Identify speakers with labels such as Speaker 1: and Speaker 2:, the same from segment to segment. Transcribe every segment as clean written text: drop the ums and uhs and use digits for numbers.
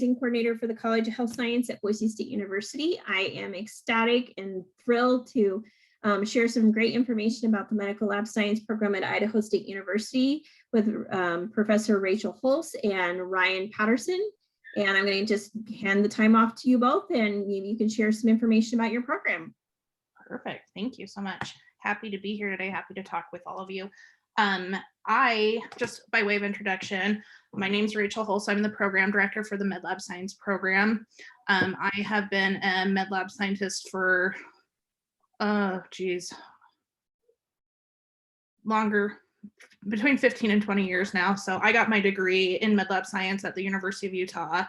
Speaker 1: Coordinator for the College of Health Science at Boise State University. I am ecstatic and thrilled to share some great information about the Medical Lab Science program at Idaho State University with Professor Rachel Hulse and Ryan Patterson. And I'm going to just hand the time off to you both, and maybe you can share some information about your program.
Speaker 2: Perfect. Thank you so much. Happy to be here today. Happy to talk with all of you. I, just by way of introduction, my name is Rachel Hulse. I'm the program director for the Med Lab Science program. I have been a Med Lab scientist for, longer, between 15 and 20 years now. So I got my degree in Med Lab Science at the University of Utah.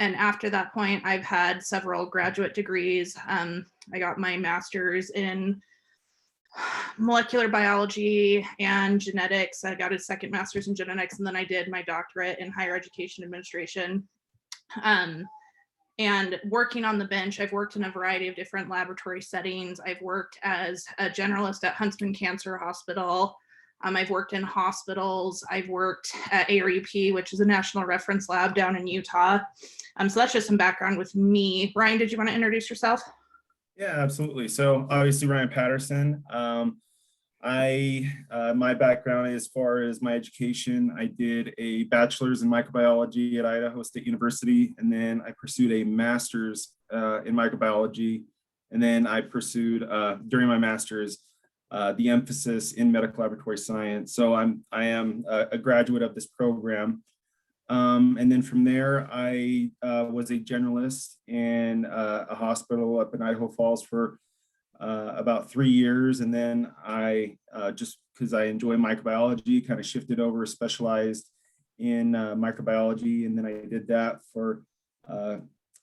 Speaker 2: And after that point, I've had several graduate degrees. I got my master's in molecular biology and genetics. I got a second master's in genetics, and then I did my doctorate in higher education administration. And working on the bench, I've worked in a variety of different laboratory settings. I've worked as a generalist at Huntsman Cancer Hospital. I've worked in hospitals. I've worked at ARUP, which is a national reference lab down in Utah. So that's just some background with me. Ryan, did you want to introduce yourself?
Speaker 3: Yeah, absolutely. So obviously Ryan Patterson. My background as far as my education, I did a bachelor's in microbiology at Idaho State University, and then I pursued a master's in microbiology, and then I pursued during my master's the emphasis in medical laboratory science. So I am a graduate of this program. And then from there, I was a generalist in a hospital up in Idaho Falls for about 3 years. And then I, just because I enjoy microbiology, kind of shifted over, specialized in microbiology. And then I did that for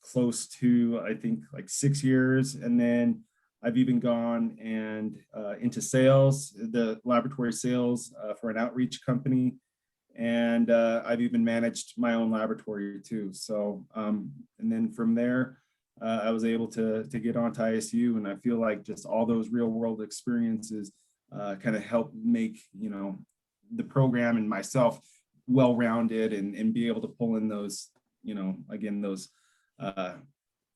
Speaker 3: close to, I think, like 6 years. And then I've even gone and into sales, the laboratory sales for an outreach company. And I've even managed my own laboratory too. So, and then from there, I was able to get onto ISU, and I feel like just all those real world experiences kind of help make, the program and myself well-rounded and be able to pull in those, again, those,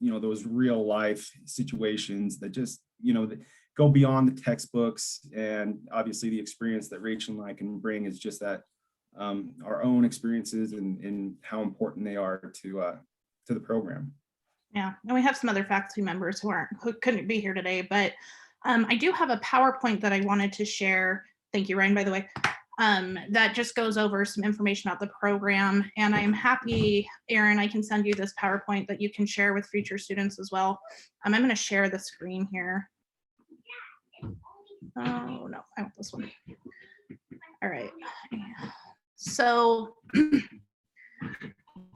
Speaker 3: those real life situations that just, that go beyond the textbooks. And obviously the experience that Rachel and I can bring is just that our own experiences and how important they are to the program.
Speaker 2: Yeah, and we have some other faculty members who couldn't be here today, but I do have a PowerPoint that I wanted to share. Thank you, Ryan, by the way. That just goes over some information about the program, and I'm happy, Erin, I can send you this PowerPoint that you can share with future students as well. I'm going to share the screen here. Oh no, I want this one. All right. So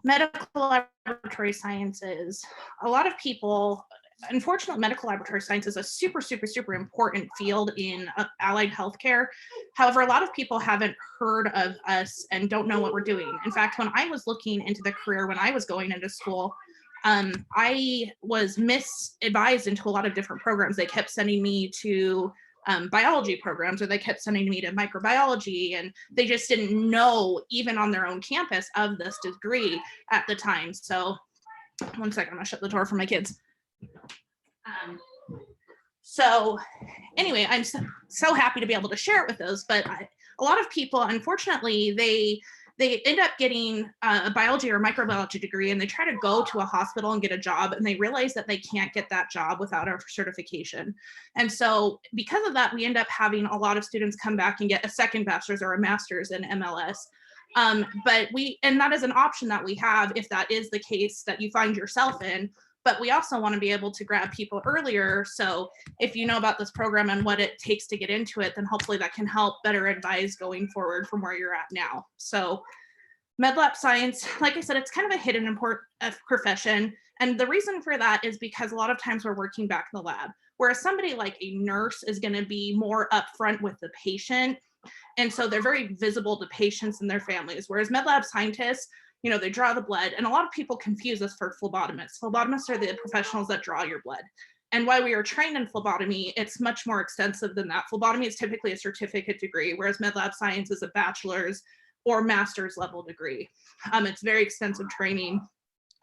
Speaker 2: medical laboratory sciences, a lot of people, unfortunately, medical laboratory science is a super, super, super important field in allied healthcare. However, a lot of people haven't heard of us and don't know what we're doing. In fact, when I was looking into the career, when I was going into school, I was misadvised into a lot of different programs. They kept sending me to biology programs, or they kept sending me to microbiology, and they just didn't know, even on their own campus, of this degree at the time. So one second, I'm gonna shut the door for my kids. So anyway, I'm so happy to be able to share it with those, but a lot of people, unfortunately, they end up getting a biology or microbiology degree, and they try to go to a hospital and get a job, and they realize that they can't get that job without a certification. And so because of that, we end up having a lot of students come back and get a second bachelor's or a master's in MLS. And that is an option that we have if that is the case that you find yourself in. But we also want to be able to grab people earlier. So if you know about this program and what it takes to get into it, then hopefully that can help better advise going forward from where you're at now. So Med Lab Science, like I said, it's kind of a hidden important profession. And the reason for that is because a lot of times we're working back in the lab, whereas somebody like a nurse is going to be more upfront with the patient. And so they're very visible to patients and their families, whereas Med Lab scientists, they draw the blood, and a lot of people confuse us for phlebotomists. Phlebotomists are the professionals that draw your blood. And while we are trained in phlebotomy, it's much more extensive than that. Phlebotomy is typically a certificate degree, whereas Med Lab Science is a bachelor's or master's level degree. It's very extensive training.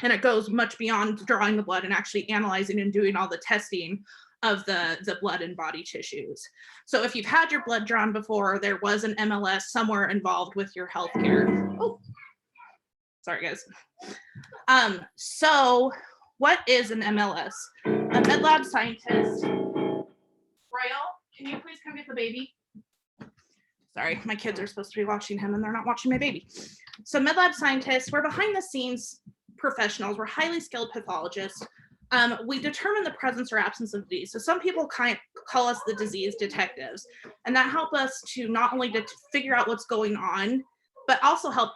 Speaker 2: And it goes much beyond drawing the blood and actually analyzing and doing all the testing of the blood and body tissues. So if you've had your blood drawn before, there was an MLS somewhere involved with your healthcare. Oh, sorry guys. So what is an MLS? A med lab scientist. Royal, can you please come get the baby? Sorry, my kids are supposed to be watching him and they're not watching my baby. So med lab scientists, we're behind the scenes professionals. We're highly skilled pathologists. We determine the presence or absence of disease. So some people call us the disease detectives, and that help us to not only to figure out what's going on, but also help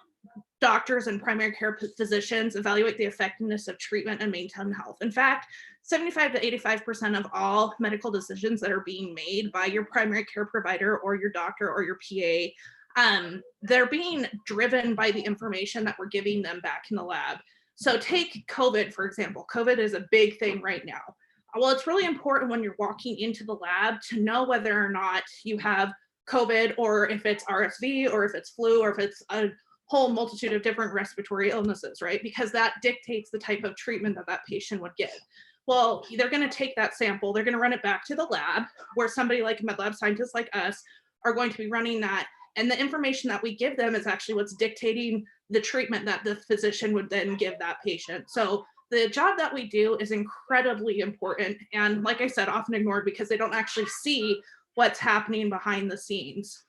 Speaker 2: doctors and primary care physicians evaluate the effectiveness of treatment and maintain health. In fact, 75 to 85% of all medical decisions that are being made by your primary care provider or your doctor or your PA, they're being driven by the information that we're giving them back in the lab. So take COVID, for example. COVID is a big thing right now. Well, it's really important when you're walking into the lab to know whether or not you have COVID, or if it's RSV, or if it's flu, or if it's a whole multitude of different respiratory illnesses, right? Because that dictates the type of treatment that that patient would get. Well, they're going to take that sample, they're going to run it back to the lab, where somebody like a med lab scientist like us are going to be running that. And the information that we give them is actually what's dictating the treatment that the physician would then give that patient. So the job that we do is incredibly important. And like I said, often ignored because they don't actually see what's happening behind the scenes.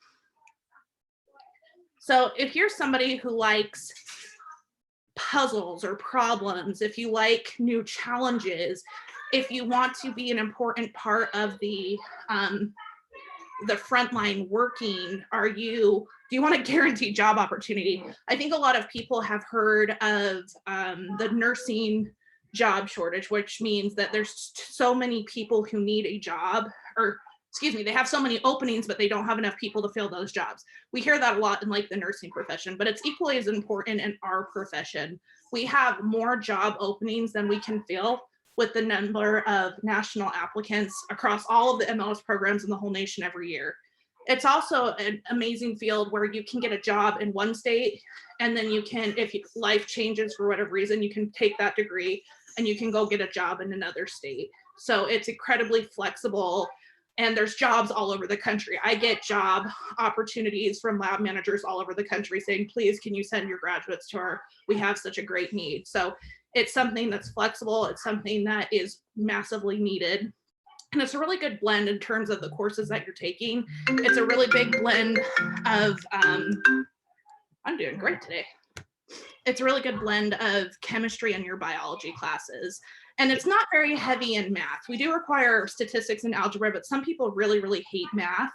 Speaker 2: So if you're somebody who likes puzzles or problems, if you like new challenges, if you want to be an important part of the frontline working, do you want a guaranteed job opportunity? I think a lot of people have heard of the nursing job shortage, which means that there's so many people who need a job, or excuse me, they have so many openings, but they don't have enough people to fill those jobs. We hear that a lot in like the nursing profession, but it's equally as important in our profession. We have more job openings than we can fill with the number of national applicants across all of the MLS programs in the whole nation every year. It's also an amazing field where you can get a job in one state, and then you can, if life changes for whatever reason, you can take that degree and you can go get a job in another state. So it's incredibly flexible, and there's jobs all over the country. I get job opportunities from lab managers all over the country saying, please, can you send your graduates to we have such a great need. So it's something that's flexible. It's something that is massively needed. And it's a really good blend in terms of the courses that you're taking. It's a really big blend of, I'm doing great today. It's a really good blend of chemistry and your biology classes. And it's not very heavy in math. We do require statistics and algebra, but some people really, really hate math.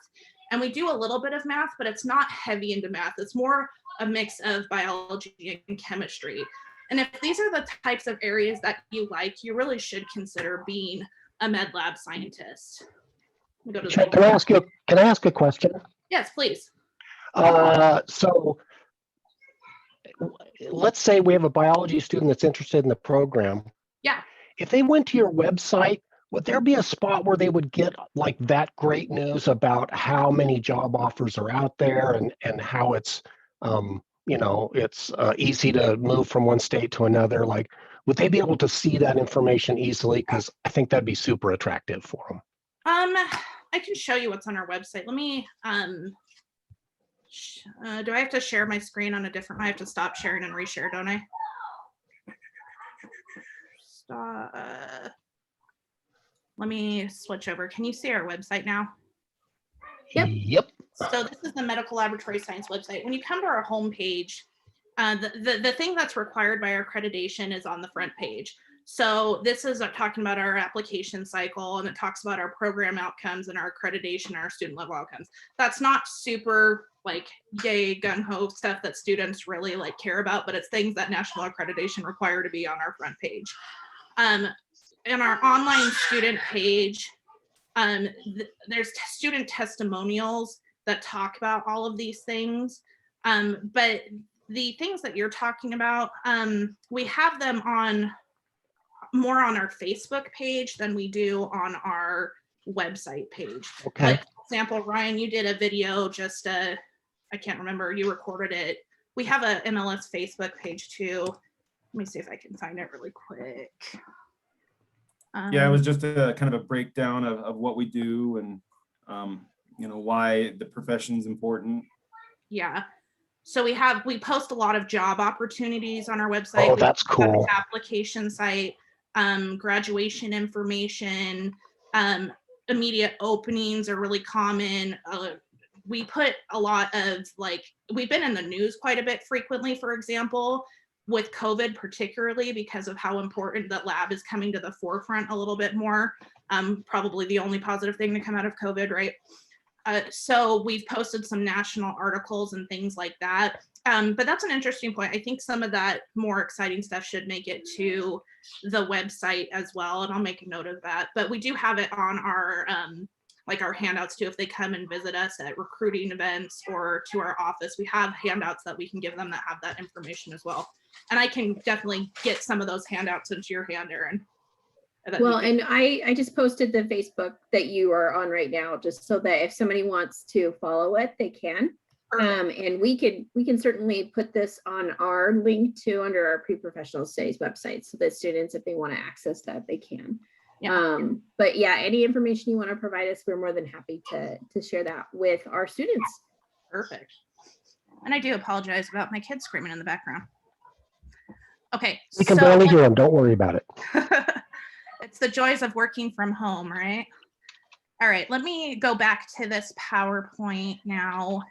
Speaker 2: And we do a little bit of math, but it's not heavy into math. It's more a mix of biology and chemistry. And if these are the types of areas that you like, you really should consider being a med lab scientist.
Speaker 4: Can I ask a question?
Speaker 2: Yes, please.
Speaker 4: So let's say we have a biology student that's interested in the program.
Speaker 2: Yeah.
Speaker 4: If they went to your website, would there be a spot where they would get like that great news about how many job offers are out there and how it's it's easy to move from one state to another? Like, would they be able to see that information easily? Because I think that'd be super attractive for them.
Speaker 2: I can show you what's on our website. Let me, do I have to share my screen on a different, I have to stop sharing and reshare, don't I? Stop. Let me switch over. Can you see our website now?
Speaker 4: Yep.
Speaker 2: So this is the medical laboratory science website. When you come to our homepage, the thing that's required by our accreditation is on the front page. So this is talking about our application cycle, and it talks about our program outcomes and our accreditation, our student level outcomes. That's not super like yay gung-ho stuff that students really like care about, but it's things that national accreditation require to be on our front page. In our online student page, there's student testimonials that talk about all of these things. But the things that you're talking about, we have them on more on our Facebook page than we do on our website page.
Speaker 4: Okay.
Speaker 2: Like, for example, Ryan, you did a video just, I can't remember, you recorded it. We have a MLS Facebook page too. Let me see if I can find it really quick.
Speaker 3: Yeah, it was just a kind of a breakdown of what we do and, why the profession is important.
Speaker 2: Yeah. So we post a lot of job opportunities on our website.
Speaker 4: Oh,
Speaker 2: We
Speaker 4: that's
Speaker 2: have an
Speaker 4: cool.
Speaker 2: application site, graduation information, immediate openings are really common. We put a lot of we've been in the news quite a bit frequently, for example, with COVID, particularly because of how important that lab is coming to the forefront a little bit more. Probably the only positive thing to come out of COVID, right? So we've posted some national articles and things like that. But that's an interesting point. I think some of that more exciting stuff should make it to the website as well. And I'll make a note of that. But we do have it on our our handouts too. If they come and visit us at recruiting events or to our office, we have handouts that we can give them that have that information as well. And I can definitely get some of those handouts into your hand, Erin.
Speaker 1: Well, and I just posted the Facebook that you are on right now, just so that if somebody wants to follow it, they can. And we can certainly put this on our link to under our pre-professional studies website, so that students, if they want to access that, they can.
Speaker 2: Yeah.
Speaker 1: But yeah, any information you want to provide us, we're more than happy to share that with our students.
Speaker 2: Perfect. And I do apologize about my kids screaming in the background. Okay.
Speaker 4: We can barely hear them. Don't worry about it.
Speaker 2: It's the joys of working from home, right? All right, let me go back to this PowerPoint now.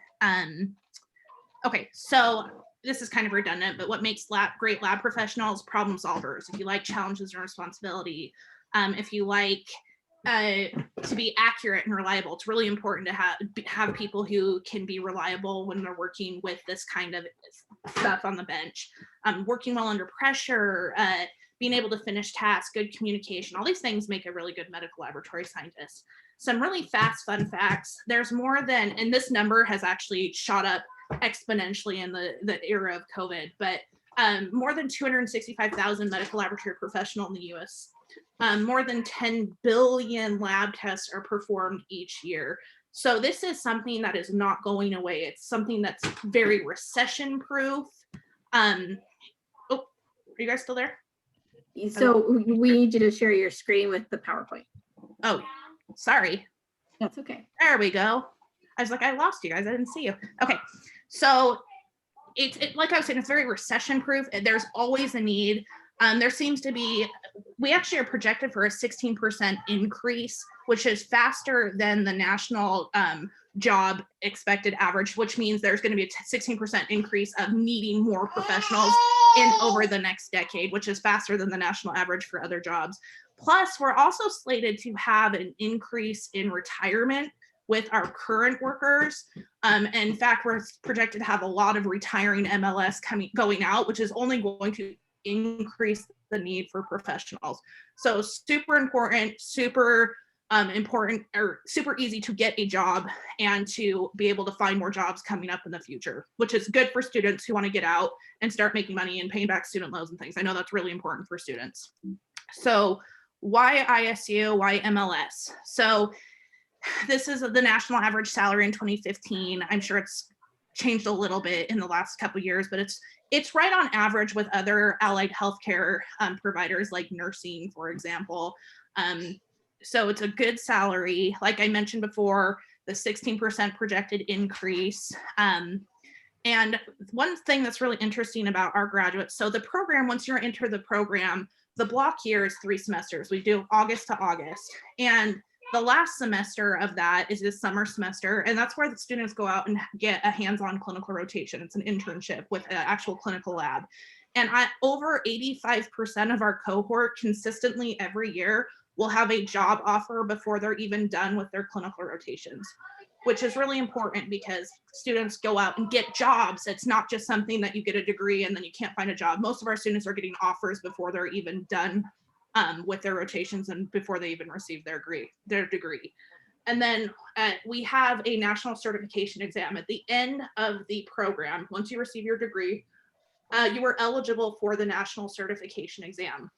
Speaker 2: Okay, so this is kind of redundant, but what makes great lab professionals? Problem solvers. If you like challenges and responsibility, if you like to be accurate and reliable, it's really important to have people who can be reliable when they're working with this kind of stuff on the bench. Working well under pressure, being able to finish tasks, good communication, all these things make a really good medical laboratory scientist. Some really fast, fun facts. There's more than, and this number has actually shot up exponentially in the era of COVID, but more than 265,000 medical laboratory professionals in the US. More than 10 billion lab tests are performed each year. So this is something that is not going away. It's something that's very recession proof. Oh, are you guys still there?
Speaker 1: So we need you to share your screen with the PowerPoint.
Speaker 2: Oh, sorry.
Speaker 1: That's okay.
Speaker 2: There we go. I was like, I lost you guys. I didn't see you. Okay. So it's like I was saying, it's very recession proof. There's always a need. There seems to be, we actually are projected for a 16% increase, which is faster than the national job expected average, which means there's going to be a 16% increase of needing more professionals in over the next decade, which is faster than the national average for other jobs. Plus, we're also slated to have an increase in retirement with our current workers. In fact, we're projected to have a lot of retiring MLS going out, which is only going to increase the need for professionals. So super important, super important, or super easy to get a job and to be able to find more jobs coming up in the future, which is good for students who want to get out and start making money and paying back student loans and things. I know that's really important for students. So why ISU, why MLS? So this is the national average salary in 2015. I'm sure it's changed a little bit in the last couple of years, but it's right on average with other allied healthcare providers like nursing, for example. So it's a good salary. Like I mentioned before, the 16% projected increase. And one thing that's really interesting about our graduates, so the program, once you're into the program, the block year is 3 semesters. We do August to August. And the last semester of that is this summer semester, and that's where the students go out and get a hands-on clinical rotation. It's an internship with an actual clinical lab. And over 85% of our cohort consistently every year will have a job offer before they're even done with their clinical rotations, which is really important because students go out and get jobs. It's not just something that you get a degree and then you can't find a job. Most of our students are getting offers before they're even done with their rotations and before they even receive their degree. And then we have a national certification exam at the end of the program. Once you receive your degree, you are eligible for the national certification exam.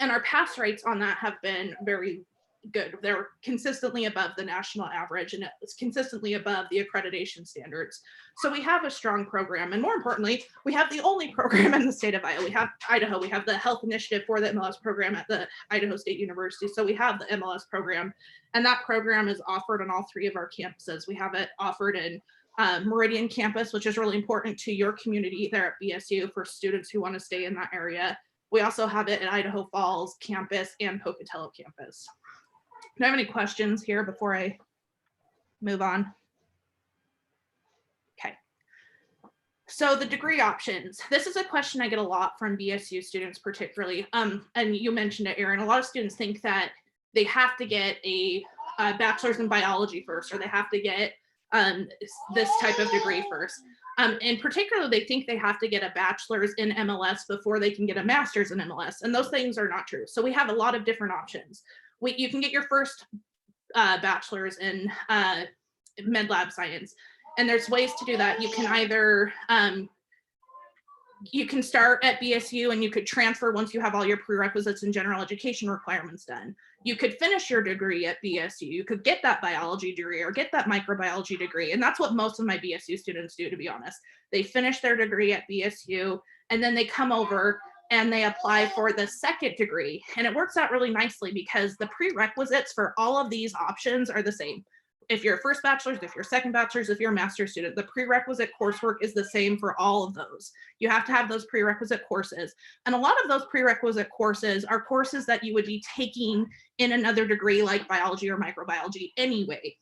Speaker 2: And our pass rates on that have been very good. They're consistently above the national average, and it's consistently above the accreditation standards. So we have a strong program, and more importantly, we have the only program in the state of Iowa. We have Idaho. We have the health initiative for the MLS program at the Idaho State University. So we have the MLS program, and that program is offered on all 3 of our campuses. We have it offered in Meridian campus, which is really important to your community there at BSU for students who want to stay in that area. We also have it at Idaho Falls campus and Pocatello campus. Do I have any questions here before I move on? Okay. So the degree options. This is a question I get a lot from BSU students particularly. And you mentioned it, Erin. A lot of students think that they have to get a bachelor's in biology first, or they have to get this type of degree first. In particular, they think they have to get a bachelor's in MLS before they can get a master's in MLS, and those things are not true. So we have a lot of different options. You can get your first bachelor's in med lab science, and there's ways to do that. You can either you can start at BSU and you could transfer once you have all your prerequisites and general education requirements done. You could finish your degree at BSU. You could get that biology degree or get that microbiology degree. And that's what most of my BSU students do, to be honest. They finish their degree at BSU and then they come over and they apply for the second degree. And it works out really nicely because the prerequisites for all of these options are the same. If you're a first bachelor's, if you're a second bachelor's, if you're a master's student, the prerequisite coursework is the same for all of those. You have to have those prerequisite courses. And a lot of those prerequisite courses are courses that you would be taking in another degree like biology or microbiology anyway.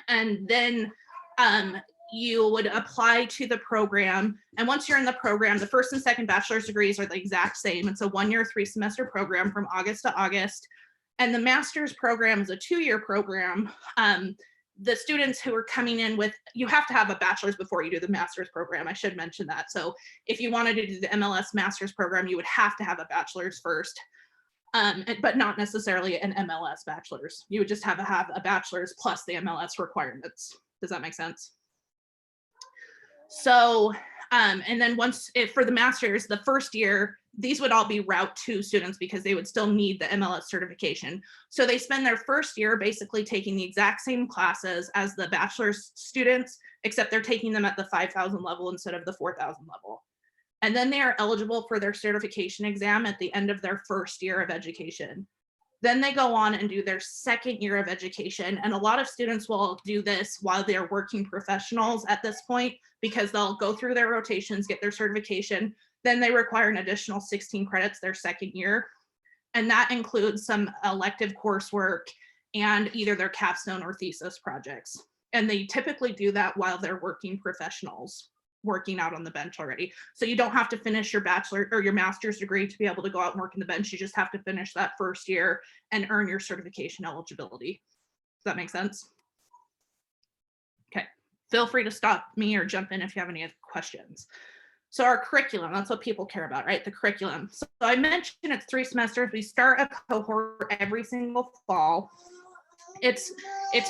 Speaker 2: And then you would apply to the program. And once you're in the program, the first and second bachelor's degrees are the exact same. It's a 1-year, 3-semester program from August to August. And the master's program is a 2-year program. The students who are coming in with, you have to have a bachelor's before you do the master's program. I should mention that. So if you wanted to do the MLS master's program, you would have to have a bachelor's first, but not necessarily an MLS bachelor's. You would just have a bachelor's plus the MLS requirements. Does that make sense? So, and then for the master's, the first year, these would all be Route 2 students because they would still need the MLS certification. So they spend their first year basically taking the exact same classes as the bachelor's students, except they're taking them at the 5,000 level instead of the 4,000 level. And then they are eligible for their certification exam at the end of their first year of education. Then they go on and do their second year of education. And a lot of students will do this while they're working professionals at this point, because they'll go through their rotations, get their certification. Then they require an additional 16 credits their second year. And that includes some elective coursework and either their capstone or thesis projects. And they typically do that while they're working professionals, working out on the bench already. So you don't have to finish your bachelor or your master's degree to be able to go out and work in the bench. You just have to finish that first year and earn your certification eligibility. Does that make sense? Okay, feel free to stop me or jump in if you have any questions. So our curriculum, that's what people care about, right? The curriculum. So I mentioned it's 3 semesters. We start a cohort every single fall. It's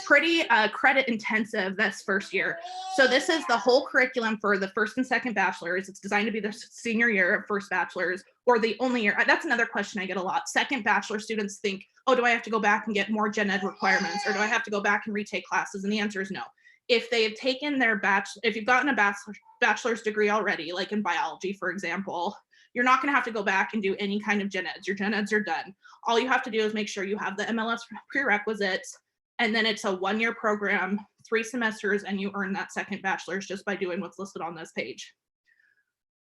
Speaker 2: pretty credit intensive this first year. So this is the whole curriculum for the first and second bachelor's. It's designed to be the senior year of first bachelor's or the only year. That's another question I get a lot. Second bachelor students think, oh, do I have to go back and get more gen ed requirements, or do I have to go back and retake classes? And the answer is no. If they've taken their if you've gotten a bachelor's degree already, like in biology, for example, you're not going to have to go back and do any kind of gen eds. Your gen eds are done. All you have to do is make sure you have the MLS prerequisites, and then it's a 1-year program, 3 semesters, and you earn that second bachelor's just by doing what's listed on this page.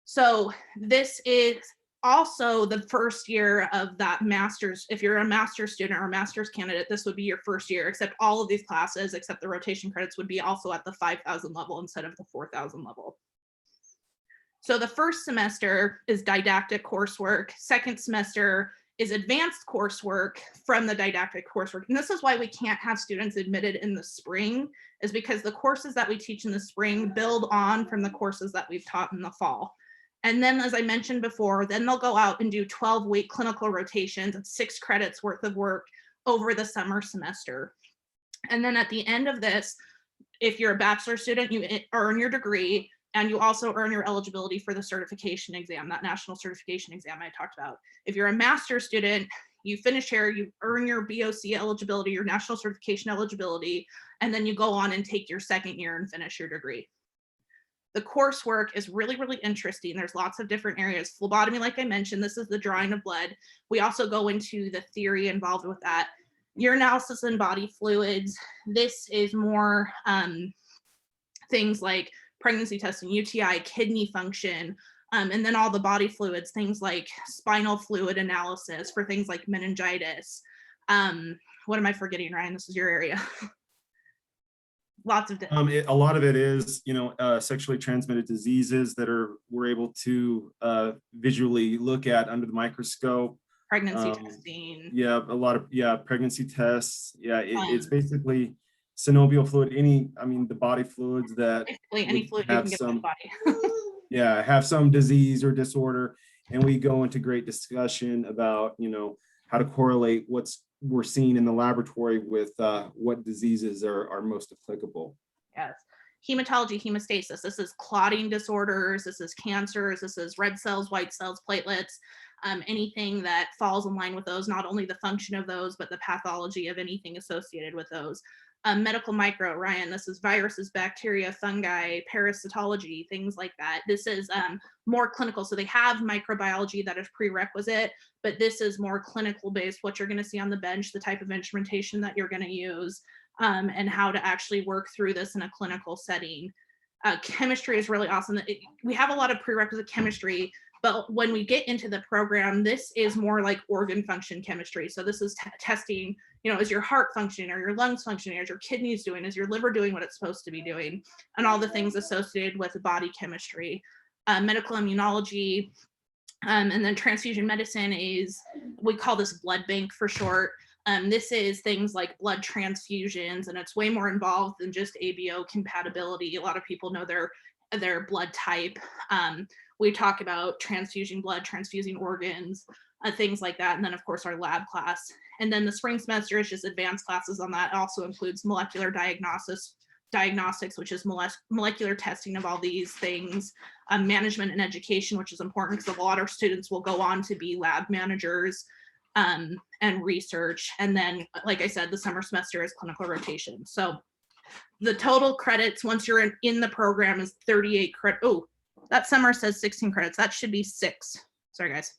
Speaker 2: So this is also the first year of that master's. If you're a master's student or a master's candidate, this would be your first year, except all of these classes, except the rotation credits, would be also at the 5,000 level instead of the 4,000 level. So the first semester is didactic coursework. Second semester is advanced coursework from the didactic coursework. And this is why we can't have students admitted in the spring, is because the courses that we teach in the spring build on from the courses that we've taught in the fall. And then, as I mentioned before, then they'll go out and do 12-week clinical rotations and 6 credits worth of work over the summer semester. And then at the end of this, if you're a bachelor student, you earn your degree, and you also earn your eligibility for the certification exam, that national certification exam I talked about. If you're a master's student, You finish here, you earn your BOC eligibility, your national certification eligibility, and then you go on and take your second year and finish your degree. The coursework is really, really interesting. There's lots of different areas. Phlebotomy, like I mentioned, this is the drawing of blood. We also go into the theory involved with that. Urinalysis and body fluids. This is more things like pregnancy testing, UTI, kidney function, and then all the body fluids, things like spinal fluid analysis for things like meningitis. What am I forgetting, Ryan? This is your area. Lots of
Speaker 3: a lot of it is, sexually transmitted diseases that we're able to visually look at under the microscope.
Speaker 2: Pregnancy testing.
Speaker 3: Yeah, a lot of pregnancy tests. Yeah, it's basically synovial fluid. The body fluids that
Speaker 2: basically any fluid you can get in the body.
Speaker 3: Yeah, have some disease or disorder, and we go into great discussion about how to correlate what's we're seeing in the laboratory with what diseases are most applicable.
Speaker 2: Yes. Hematology, hemostasis. This is clotting disorders. This is cancers. This is red cells, white cells, platelets, anything that falls in line with those, not only the function of those, but the pathology of anything associated with those. Medical micro, Ryan, this is viruses, bacteria, fungi, parasitology, things like that. This is more clinical. So they have microbiology that is prerequisite, but this is more clinical based, what you're going to see on the bench, the type of instrumentation that you're going to use, and how to actually work through this in a clinical setting. Chemistry is really awesome. We have a lot of prerequisite chemistry, but when we get into the program, this is more like organ function chemistry. So this is testing, is your heart functioning, are your lungs functioning, is your kidneys doing, is your liver doing what it's supposed to be doing, and all the things associated with body chemistry. Medical immunology, and then transfusion medicine is, we call this blood bank for short. This is things like blood transfusions, and it's way more involved than just ABO compatibility. A lot of people know their blood type. We talk about transfusing blood, transfusing organs, things like that. And then of course our lab class. And then the spring semester is just advanced classes on that. It also includes molecular diagnostics, which is molecular testing of all these things, management and education, which is important because a lot of students will go on to be lab managers, and research. And then, like I said, the summer semester is clinical rotation. So the total credits once you're in the program is 38 credits. Oh, that summer says 16 credits. That should be 6. Sorry, guys.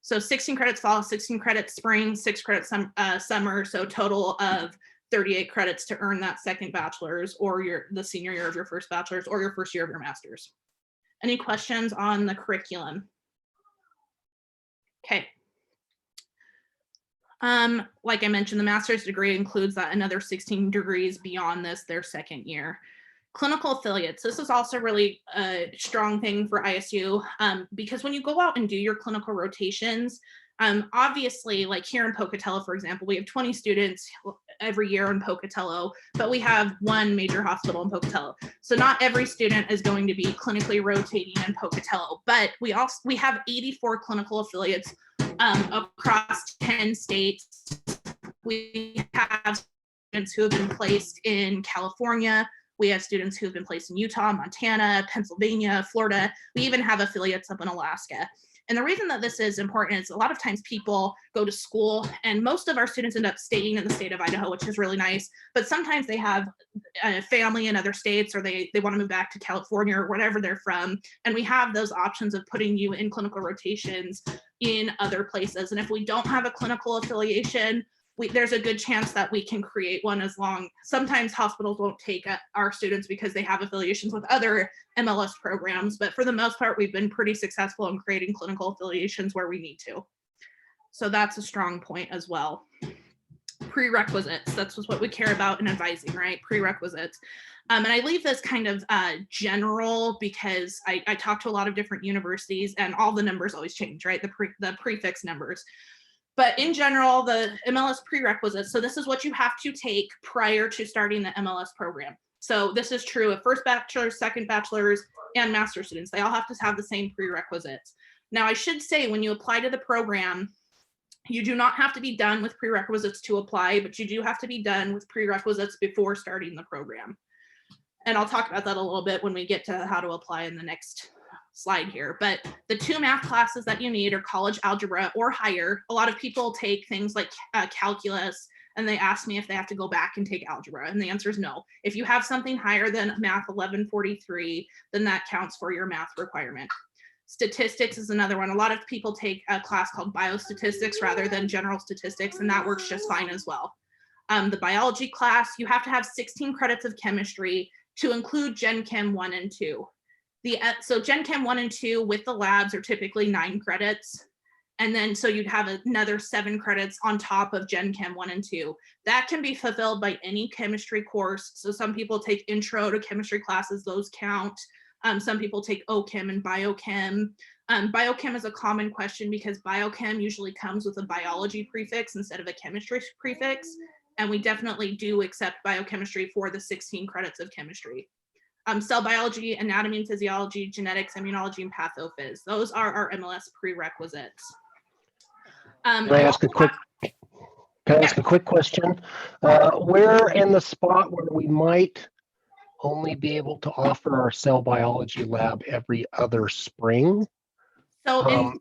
Speaker 2: So 16 credits fall, 16 credits spring, 6 credits summer. So total of 38 credits to earn that second bachelor's, or the senior year of your first bachelor's, or your first year of your master's. Any questions on the curriculum? Okay. Like I mentioned, the master's degree includes that another 16 degrees beyond this, their second year. Clinical affiliates. This is also really a strong thing for ISU, because when you go out and do your clinical rotations, obviously, like here in Pocatello, for example, we have 20 students every year in Pocatello, but we have one major hospital in Pocatello. So not every student is going to be clinically rotating in Pocatello, but we have 84 clinical affiliates across 10 states. We have students who have been placed in California. We have students who have been placed in Utah, Montana, Pennsylvania, Florida. We even have affiliates up in Alaska. And the reason that this is important is a lot of times people go to school, and most of our students end up staying in the state of Idaho, which is really nice. But sometimes they have a family in other states, or they want to move back to California or wherever they're from. And we have those options of putting you in clinical rotations in other places. And if we don't have a clinical affiliation, there's a good chance that we can create one. Sometimes hospitals won't take our students because they have affiliations with other MLS programs, but for the most part, we've been pretty successful in creating clinical affiliations where we need to. So that's a strong point as well. Prerequisites, that's what we care about in advising, right? Prerequisites. And I leave this kind of general because I talk to a lot of different universities and all the numbers always change, right? The prefix numbers. But in general, the MLS prerequisites, so this is what you have to take prior to starting the MLS program. So this is true of first bachelor's, second bachelor's, and master's students. They all have to have the same prerequisites. Now, I should say when you apply to the program, you do not have to be done with prerequisites to apply, but you do have to be done with prerequisites before starting the program. And I'll talk about that a little bit when we get to how to apply in the next slide here, but the 2 math classes that you need are college algebra or higher. A lot of people take things like calculus, and they ask me if they have to go back and take algebra, and the answer is no. If you have something higher than math 1143, then that counts for your math requirement. Statistics is another one. A lot of people take a class called biostatistics rather than general statistics, and that works just fine as well. The biology class, you have to have 16 credits of chemistry to include Gen Chem 1 and 2. So Gen Chem 1 and 2 with the labs are typically 9 credits. And then so you'd have another 7 credits on top of Gen Chem 1 and 2. That can be fulfilled by any chemistry course. So some people take intro to chemistry classes, those count. Some people take OChem and biochem. Biochem is a common question because biochem usually comes with a biology prefix instead of a chemistry prefix. And we definitely do accept biochemistry for the 16 credits of chemistry. Cell biology, anatomy and physiology, genetics, immunology, and pathophys. Those are our MLS prerequisites.
Speaker 4: Can I ask a quick question? Where in the spot where we might only be able to offer our cell biology lab every other spring?
Speaker 2: So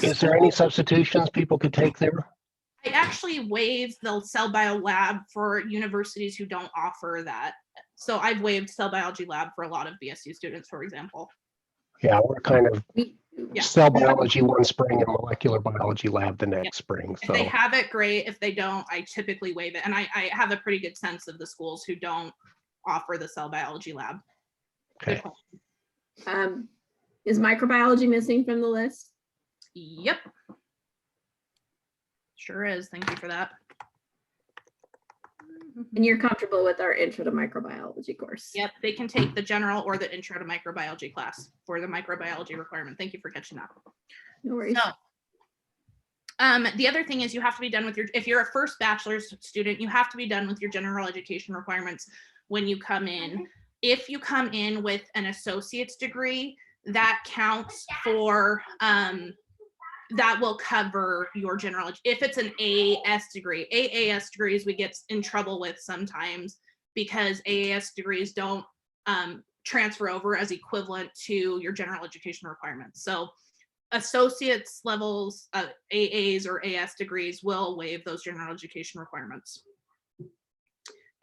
Speaker 4: is there any substitutions people could take there?
Speaker 2: I actually waived the cell bio lab for universities who don't offer that. So I've waived cell biology lab for a lot of BSU students, for example.
Speaker 4: Yeah, we're kind of
Speaker 2: Yeah.
Speaker 4: cell biology one spring and molecular biology lab the next spring.
Speaker 2: If
Speaker 4: So
Speaker 2: they have it, great. If they don't, I typically waive it. And I have a pretty good sense of the schools who don't offer the cell biology lab.
Speaker 4: okay.
Speaker 1: Is microbiology missing from the list?
Speaker 2: Yep. Sure is. Thank you for that.
Speaker 1: And you're comfortable with our intro to microbiology course?
Speaker 2: Yep, they can take the general or the intro to microbiology class for the microbiology requirement. Thank you for catching that.
Speaker 1: No worries.
Speaker 2: So, the other thing is you have to be done with if you're a first bachelor's student, you have to be done with your general education requirements when you come in. If you come in with an associate's degree, that counts for, that will cover your general, if it's an AAS degree. AAS degrees we get in trouble with sometimes because AAS degrees don't transfer over as equivalent to your general education requirements. So associates levels, AAs or AS degrees will waive those general education requirements.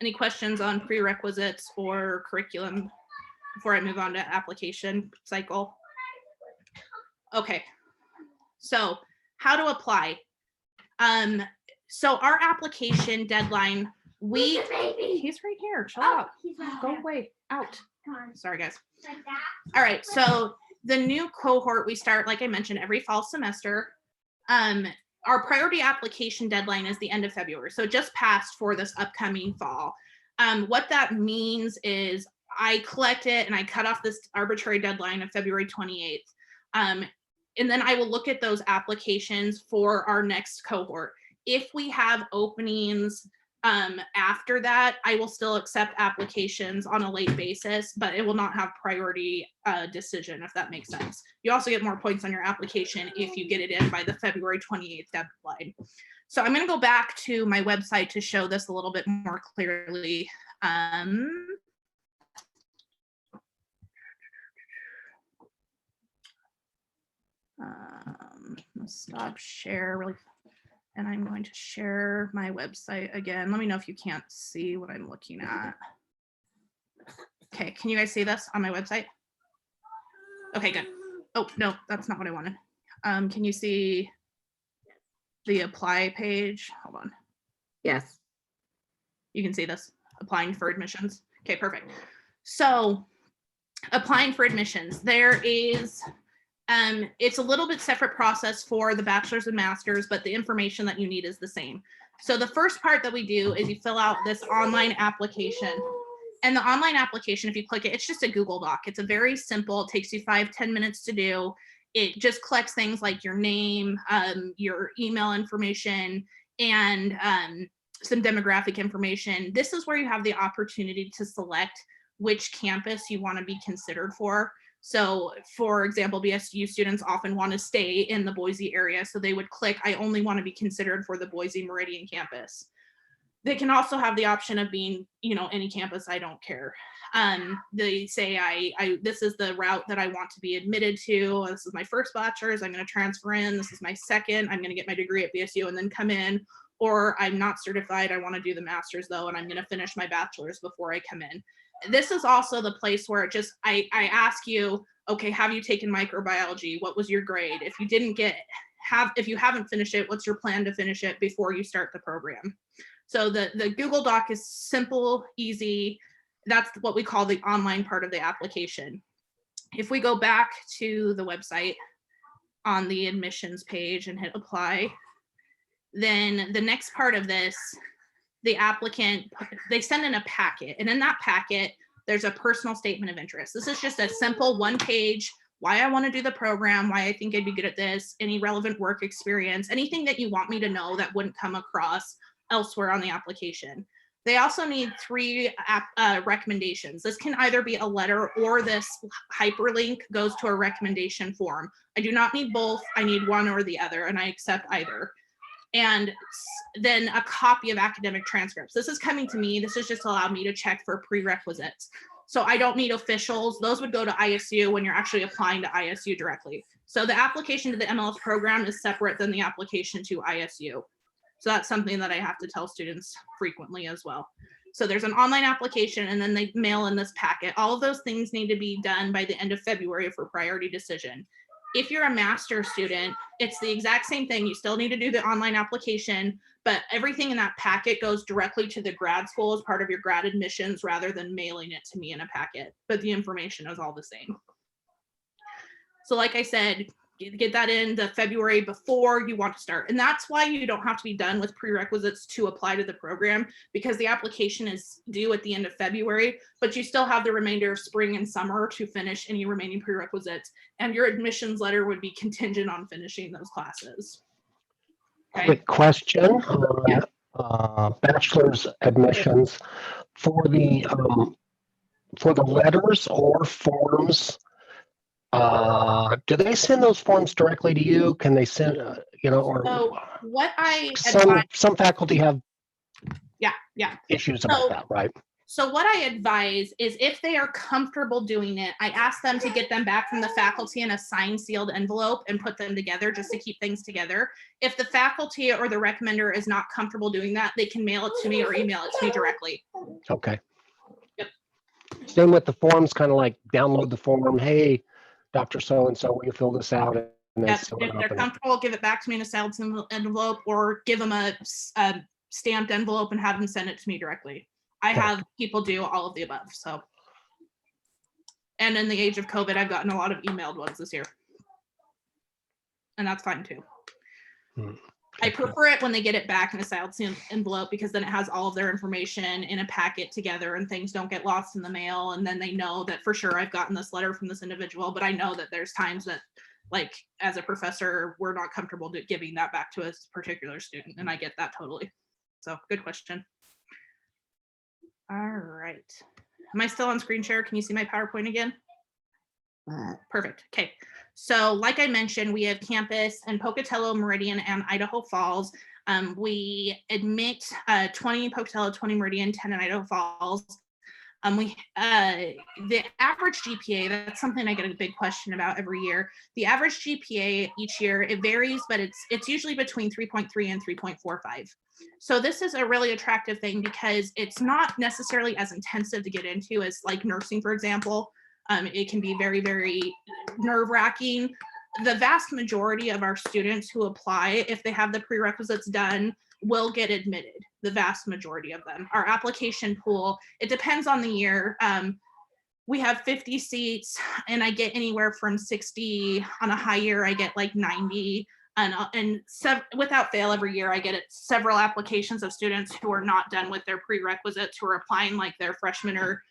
Speaker 2: Any questions on prerequisites or curriculum before I move on to application cycle? Okay. So how to apply. So our application deadline, he's right here, shut up, go away, out. Sorry guys. All right, so the new cohort, we start, like I mentioned, every fall semester. Our priority application deadline is the end of February, so just passed for this upcoming fall. What that means is I collect it and I cut off this arbitrary deadline of February 28th. And then I will look at those applications for our next cohort. If we have openings after that, I will still accept applications on a late basis, but it will not have priority decision, if that makes sense. You also get more points on your application if you get it in by the February 28th deadline. So I'm going to go back to my website to show this a little bit more clearly. Stop share really, and I'm going to share my website again. Let me know if you can't see what I'm looking at. Okay, can you guys see this on my website? Okay, good. Oh, no, that's not what I wanted. Can you see the apply page? Hold on.
Speaker 1: Yes.
Speaker 2: You can see this, applying for admissions. Okay, perfect. So applying for admissions, there is, it's a little bit separate process for the bachelor's and master's, but the information that you need is the same. So the first part that we do is you fill out this online application. And the online application, if you click it, it's just a Google Doc. It's a very simple, it takes you 5-10 minutes to do. It just collects things like your name, your email information, and some demographic information. This is where you have the opportunity to select which campus you want to be considered for. So for example, BSU students often want to stay in the Boise area. So they would click, I only want to be considered for the Boise Meridian campus. They can also have the option of being, any campus, I don't care. They say, this is the route that I want to be admitted to. This is my first bachelor's, I'm going to transfer in. This is my second, I'm going to get my degree at BSU and then come in. Or I'm not certified, I want to do the master's though, and I'm going to finish my bachelor's before I come in. This is also the place where I ask you, okay, have you taken microbiology? What was your grade? If you didn't if you haven't finished it, what's your plan to finish it before you start the program? So the Google Doc is simple, easy. That's what we call the online part of the application. If we go back to the website on the admissions page and hit apply, then the next part of this, the applicant, they send in a packet, and in that packet, there's a personal statement of interest. This is just a simple one page, why I want to do the program, why I think I'd be good at this, any relevant work experience, anything that you want me to know that wouldn't come across elsewhere on the application. They also need 3 recommendations. This can either be a letter or this hyperlink goes to a recommendation form. I do not need both. I need one or the other, and I accept either. And then a copy of academic transcripts. This is coming to me. This is just allowed me to check for prerequisites. So I don't need officials. Those would go to ISU when you're actually applying to ISU directly. So the application to the MLS program is separate than the application to ISU. So that's something that I have to tell students frequently as well. So there's an online application, and then they mail in this packet. All of those things need to be done by the end of February for priority decision. If you're a master's student, it's the exact same thing. You still need to do the online application, but everything in that packet goes directly to the grad school as part of your grad admissions rather than mailing it to me in a packet, but the information is all the same. So like I said, get that in the February before you want to start. And that's why you don't have to be done with prerequisites to apply to the program, because the application is due at the end of February, but you still have the remainder of spring and summer to finish any remaining prerequisites. And your admissions letter would be contingent on finishing those classes. Okay.
Speaker 4: Quick question, bachelor's admissions for the letters or forms. Do they send those forms directly to you? Can they send, or
Speaker 2: So what I
Speaker 4: some faculty have
Speaker 2: yeah
Speaker 4: issues about that, right?
Speaker 2: So what I advise is if they are comfortable doing it, I ask them to get them back from the faculty in a signed sealed envelope and put them together just to keep things together. If the faculty or the recommender is not comfortable doing that, they can mail it to me or email it to me directly.
Speaker 4: Okay.
Speaker 2: Yep.
Speaker 4: Same with the forms, kind of like download the form. Hey, Dr. So-and-so, will you fill this out? And
Speaker 2: Yes, if they're comfortable, give it back to me in a sealed envelope, or give them a stamped envelope and have them send it to me directly. I have people do all of the above. So, and in the age of COVID, I've gotten a lot of emailed ones this year, and that's fine too. I prefer it when they get it back in a sealed envelope, because then it has all of their information in a packet together and things don't get lost in the mail. And then they know that for sure I've gotten this letter from this individual, but I know that there's times that, like, as a professor, we're not comfortable giving that back to a particular student, and I get that totally. So good question. All right. Am I still on screen share? Can you see my PowerPoint again? Perfect. Okay. So like I mentioned, we have campus in Pocatello, Meridian, and Idaho Falls. We admit 20 in Pocatello, 20 Meridian, 10 in Idaho Falls. The average GPA, that's something I get a big question about every year. The average GPA each year, it varies, but it's usually between 3.3 and 3.45. So this is a really attractive thing because it's not necessarily as intensive to get into as like nursing, for example. It can be very, very nerve-wracking. The vast majority of our students who apply, if they have the prerequisites done, will get admitted. The vast majority of them. Our application pool, it depends on the year. We have 50 seats and I get anywhere from 60. On a high year, I get like 90. And without fail, every year I get several applications of students who are not done with their prerequisites, who are applying like their freshman or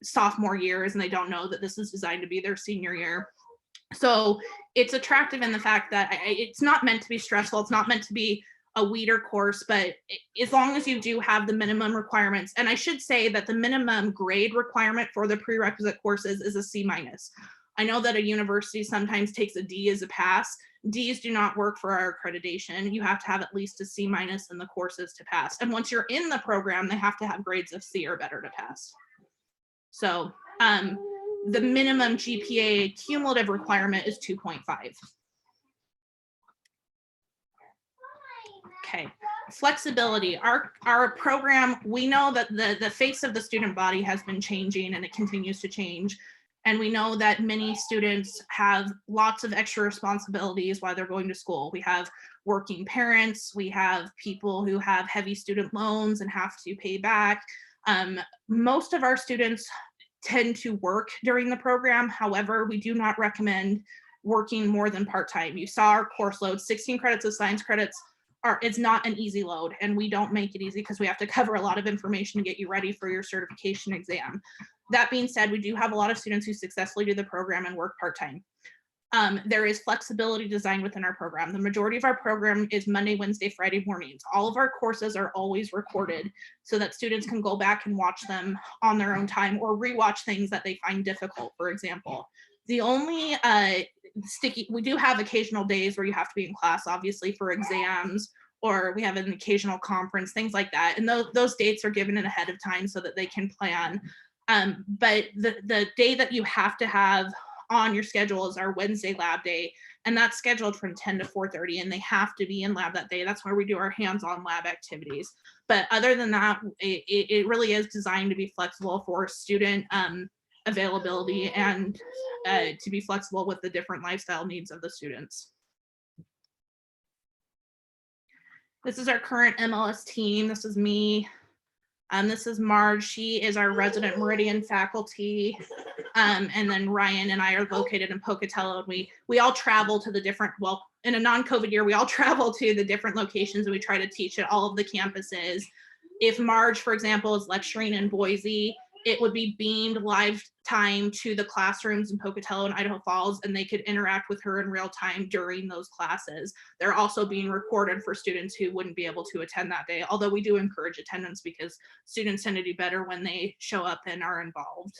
Speaker 2: sophomore years, and they don't know that this is designed to be their senior year. So it's attractive in the fact that it's not meant to be stressful. It's not meant to be a weeder course, but as long as you do have the minimum requirements, and I should say that the minimum grade requirement for the prerequisite courses is a C-. I know that a university sometimes takes a D as a pass. Ds do not work for our accreditation. You have to have at least a C- in the courses to pass. And once you're in the program, they have to have grades of C or better to pass. So the minimum GPA cumulative requirement is 2.5. Okay, flexibility. Our program, we know that the face of the student body has been changing and it continues to change. And we know that many students have lots of extra responsibilities while they're going to school. We have working parents, we have people who have heavy student loans and have to pay back. Most of our students tend to work during the program. However, we do not recommend working more than part-time. You saw our course load, 16 credits of science credits. It's not an easy load, and we don't make it easy because we have to cover a lot of information to get you ready for your certification exam. That being said, we do have a lot of students who successfully do the program and work part-time. There is flexibility designed within our program. The majority of our program is Monday, Wednesday, Friday mornings. All of our courses are always recorded so that students can go back and watch them on their own time or rewatch things that they find difficult, for example. The only we do have occasional days where you have to be in class, obviously, for exams, or we have an occasional conference, things like that. And those dates are given in ahead of time so that they can plan. But the day that you have to have on your schedule is our Wednesday lab day, and that's scheduled from 10 to 4:30, and they have to be in lab that day. That's where we do our hands-on lab activities. But other than that, it really is designed to be flexible for student availability and to be flexible with the different lifestyle needs of the students. This is our current MLS team. This is me. This is Marge. She is our resident Meridian faculty. And then Ryan and I are located in Pocatello. And we all travel to the different, well, in a non-COVID year, we all travel to the different locations and we try to teach at all of the campuses. If Marge, for example, is lecturing in Boise, it would be beamed live time to the classrooms in Pocatello and Idaho Falls, and they could interact with her in real time during those classes. They're also being recorded for students who wouldn't be able to attend that day, although we do encourage attendance because students tend to do better when they show up and are involved.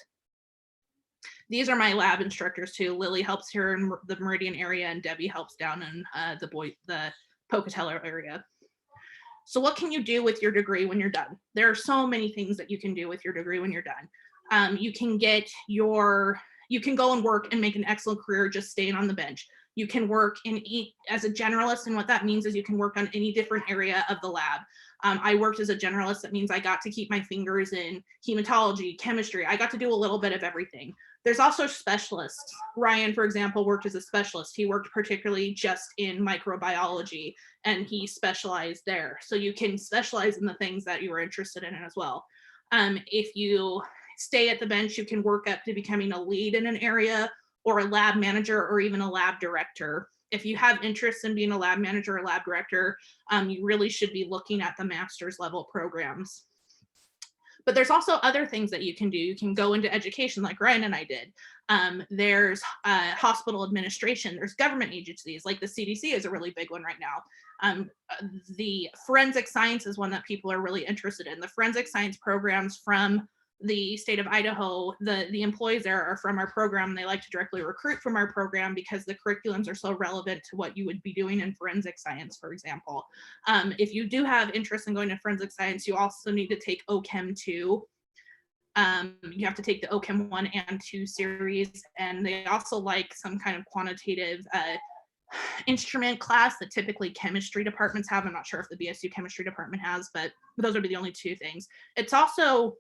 Speaker 2: These are my lab instructors too. Lily helps here in the Meridian area, and Debbie helps down in the Pocatello area. So what can you do with your degree when you're done? There are so many things that you can do with your degree when you're done. You can go and work and make an excellent career just staying on the bench. You can work as a generalist, and what that means is you can work on any different area of the lab. I worked as a generalist. That means I got to keep my fingers in hematology, chemistry. I got to do a little bit of everything. There's also specialists. Ryan, for example, worked as a specialist. He worked particularly just in microbiology, and he specialized there. So you can specialize in the things that you are interested in as well. If you stay at the bench, you can work up to becoming a lead in an area, or a lab manager, or even a lab director. If you have interest in being a lab manager or lab director, you really should be looking at the master's level programs. But there's also other things that you can do. You can go into education like Ryan and I did. There's hospital administration. There's government agencies like the CDC is a really big one right now. The forensic science is one that people are really interested in. The forensic science programs from the state of Idaho, the employees there are from our program, and they like to directly recruit from our program because the curriculums are so relevant to what you would be doing in forensic science, for example. If you do have interest in going to forensic science, you also need to take OChem 2. You have to take the OChem 1 and 2 series, and they also like some kind of quantitative instrument class that typically chemistry departments have. I'm not sure if the BSU chemistry department has, but those would be the only two things. It's also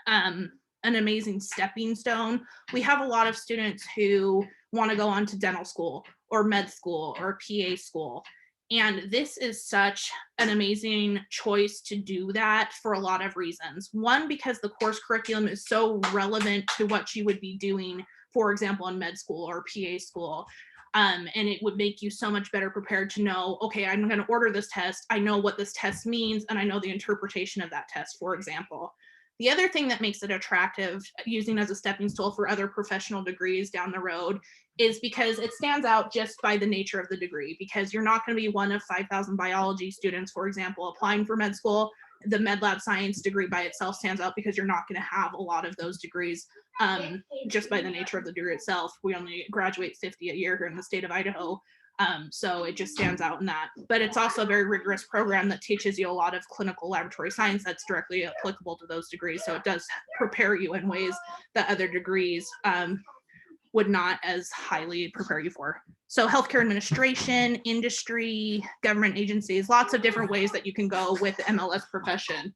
Speaker 2: an amazing stepping stone. We have a lot of students who want to go on to dental school or med school or PA school. And this is such an amazing choice to do that for a lot of reasons. One, because the course curriculum is so relevant to what you would be doing, for example, in med school or PA school. And it would make you so much better prepared to know, okay, I'm going to order this test. I know what this test means, and I know the interpretation of that test, for example. The other thing that makes it attractive, using as a stepping stone for other professional degrees down the road, is because it stands out just by the nature of the degree, because you're not going to be one of 5,000 biology students, for example, applying for med school. the med lab science degree by itself stands out because you're not going to have a lot of those degrees just by the nature of the degree itself. We only graduate 50 a year here in the state of Idaho. So it just stands out in that. But it's also a very rigorous program that teaches you a lot of clinical laboratory science that's directly applicable to those degrees. So it does prepare you in ways that other degrees would not as highly prepare you for. So healthcare administration, industry, government agencies, lots of different ways that you can go with the MLS profession.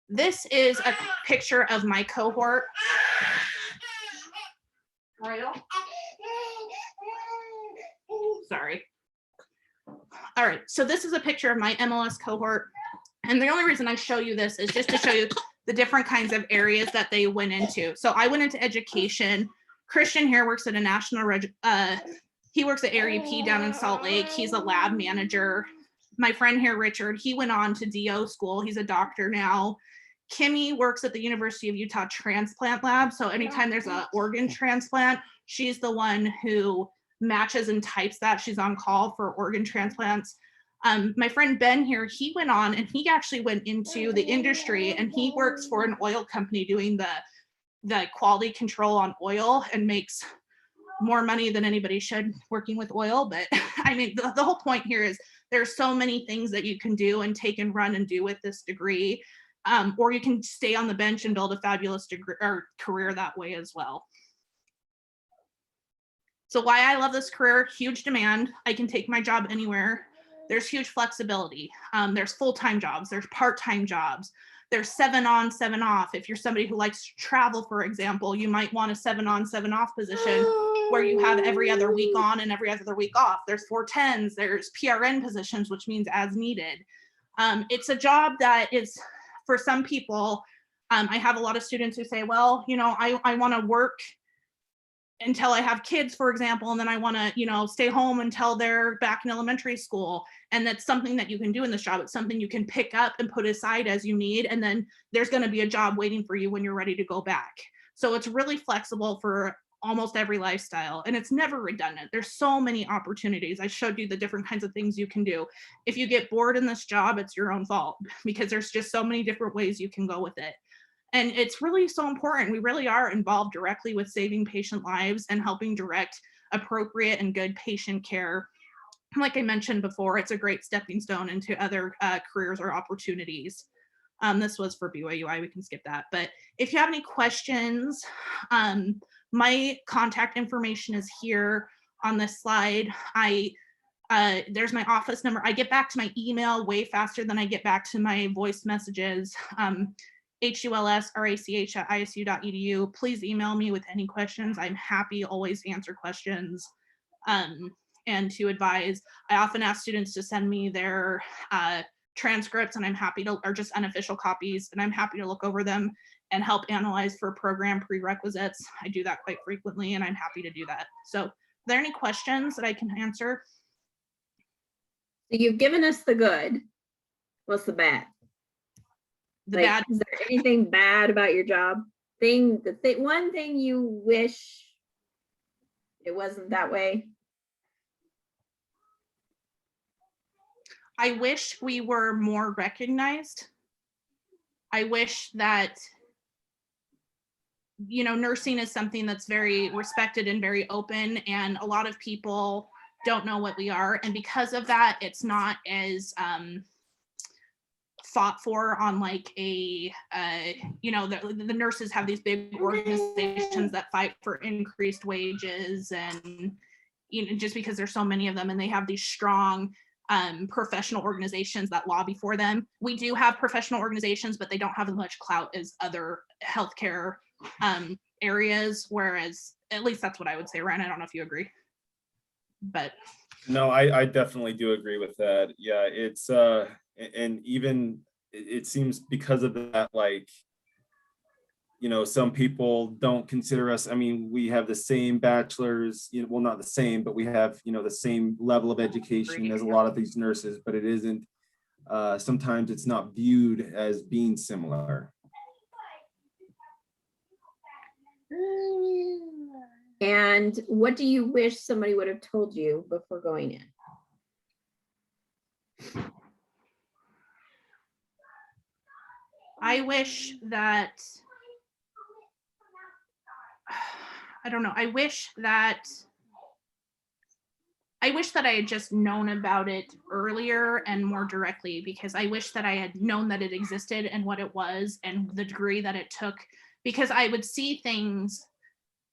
Speaker 2: This is a picture of my cohort. Sorry. All right, so this is a picture of my MLS cohort. And the only reason I show you this is just to show you the different kinds of areas that they went into. So I went into education. Christian here works at a national, he works at ARUP down in Salt Lake. He's a lab manager. My friend here, Richard, he went on to DO school. He's a doctor now. Kimmy works at the University of Utah Transplant Lab. So anytime there's an organ transplant, she's the one who matches and types that. She's on call for organ transplants. My friend Ben here, he went on and he actually went into the industry, and he works for an oil company doing the quality control on oil, and makes more money than anybody should working with oil. But I mean, the whole point here is there's so many things that you can do and take and run and do with this degree. Or you can stay on the bench and build a fabulous degree or career that way as well. So why I love this career: huge demand. I can take my job anywhere. There's huge flexibility. There's full-time jobs, there's part-time jobs, there's 7 on, 7 off. If you're somebody who likes to travel, for example, you might want a 7 on, 7 off position where you have every other week on and every other week off. There's 410s, there's PRN positions, which means as needed. It's a job that is, for some people, I have a lot of students who say, well, you know, I want to work until I have kids, for example, and then I want to, you know, stay home until they're back in elementary school. And that's something that you can do in this job. It's something you can pick up and put aside as you need. And then there's going to be a job waiting for you when you're ready to go back. So it's really flexible for almost every lifestyle, and it's never redundant. There's so many opportunities. I showed you the different kinds of things you can do. If you get bored in this job, it's your own fault, because there's just so many different ways you can go with it. And it's really so important. We really are involved directly with saving patient lives and helping direct appropriate and good patient care. Like I mentioned before, it's a great stepping stone into other careers or opportunities. This was for BYUI, we can skip that. But if you have any questions, my contact information is here on this slide. There's my office number. I get back to my email way faster than I get back to my voice messages. hulsrach@isu.edu. Please email me with any questions. I'm happy always to answer questions and to advise. I often ask students to send me their transcripts, and I'm happy to, or just unofficial copies, and I'm happy to look over them and help analyze for program prerequisites. I do that quite frequently, and I'm happy to do that. So are there any questions that I can answer?
Speaker 1: So you've given us the good. What's the bad?
Speaker 2: The bad.
Speaker 1: Is there anything bad about your job? One thing you wish it wasn't that way?
Speaker 2: I wish we were more recognized. I wish that, you know, nursing is something that's very respected and very open, and a lot of people don't know what we are. And because of that, it's not as fought for on like a, you know, the nurses have these big organizations that fight for increased wages, and, you know, just because there's so many of them, and they have these strong professional organizations that lobby for them. We do have professional organizations, but they don't have as much clout as other healthcare areas, whereas at least that's what I would say. Ryan, I don't know if you agree. But
Speaker 3: no, I definitely do agree with that. Yeah, it's and even it seems because of that, like, you know, some people don't consider us. I mean, we have the same bachelor's, you know, well, not the same, but we have, you know, the same level of education as a lot of these nurses, but it isn't, sometimes it's not viewed as being similar.
Speaker 1: And what do you wish somebody would have told you before going in?
Speaker 2: I wish that, I don't know, I wish that I had just known about it earlier and more directly, because I wish that I had known that it existed and what it was and the degree that it took, because I would see things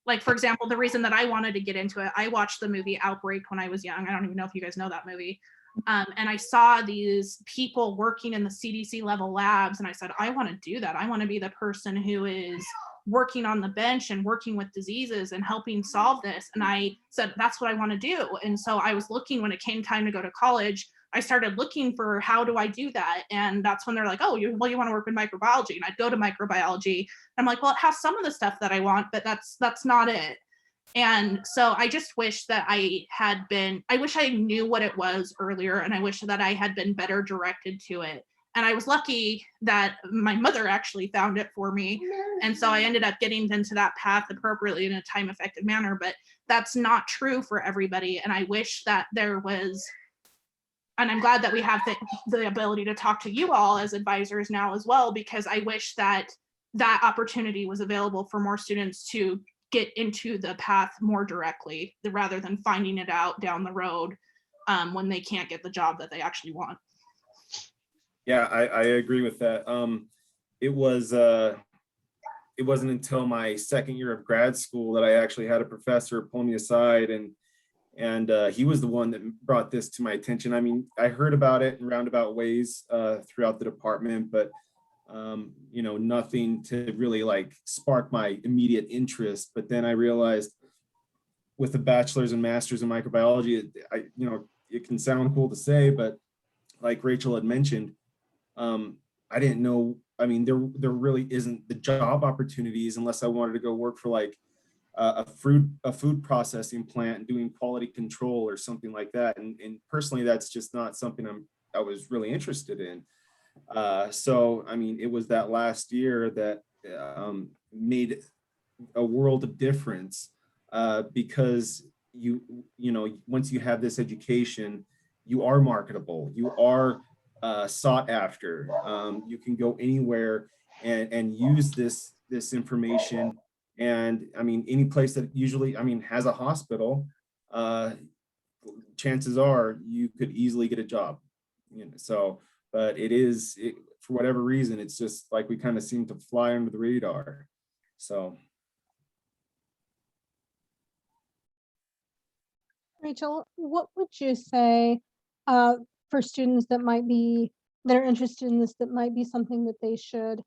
Speaker 2: like, for example, the reason that I wanted to get into it, I watched the movie Outbreak when I was young. I don't even know if you guys know that movie. And I saw these people working in the CDC level labs, and I said, I want to do that. I want to be the person who is working on the bench and working with diseases and helping solve this. And I said, that's what I want to do. And so I was looking, when it came time to go to college, I started looking for how do I do that? And that's when they're like, oh, you want to work with microbiology. And I'd go to microbiology. I'm like, well, it has some of the stuff that I want, but that's not it. And so I just wish that I wish I knew what it was earlier, and I wish that I had been better directed to it. And I was lucky that my mother actually found it for me. And so I ended up getting into that path appropriately in a time-effective manner, but that's not true for everybody. And I wish that there was, and I'm glad that we have the ability to talk to you all as advisors now as well, because I wish that that opportunity was available for more students to get into the path more directly, rather than finding it out down the road when they can't get the job that they actually want.
Speaker 3: Yeah, I agree with that. It wasn't until my second year of grad school that I actually had a professor pull me aside, and he was the one that brought this to my attention. I mean, I heard about it in roundabout ways throughout the department, but nothing to really like spark my immediate interest. But then I realized, with a bachelor's and master's in microbiology, it can sound cool to say, but like Rachel had mentioned, I didn't know. I mean, there really isn't the job opportunities unless I wanted to go work for like a food processing plant doing quality control or something like that. And personally, that's just not something I was really interested in. So, I mean, it was that last year that made a world of difference, because once you have this education, you are marketable, you are sought after. You can go anywhere and use this information. And I mean, any place that usually, has a hospital, chances are you could easily get a job. So, but for whatever reason, it's just like we kind of seem to fly under the radar. So.
Speaker 5: Rachel, what would you say for students that are interested in this, that might be something that they should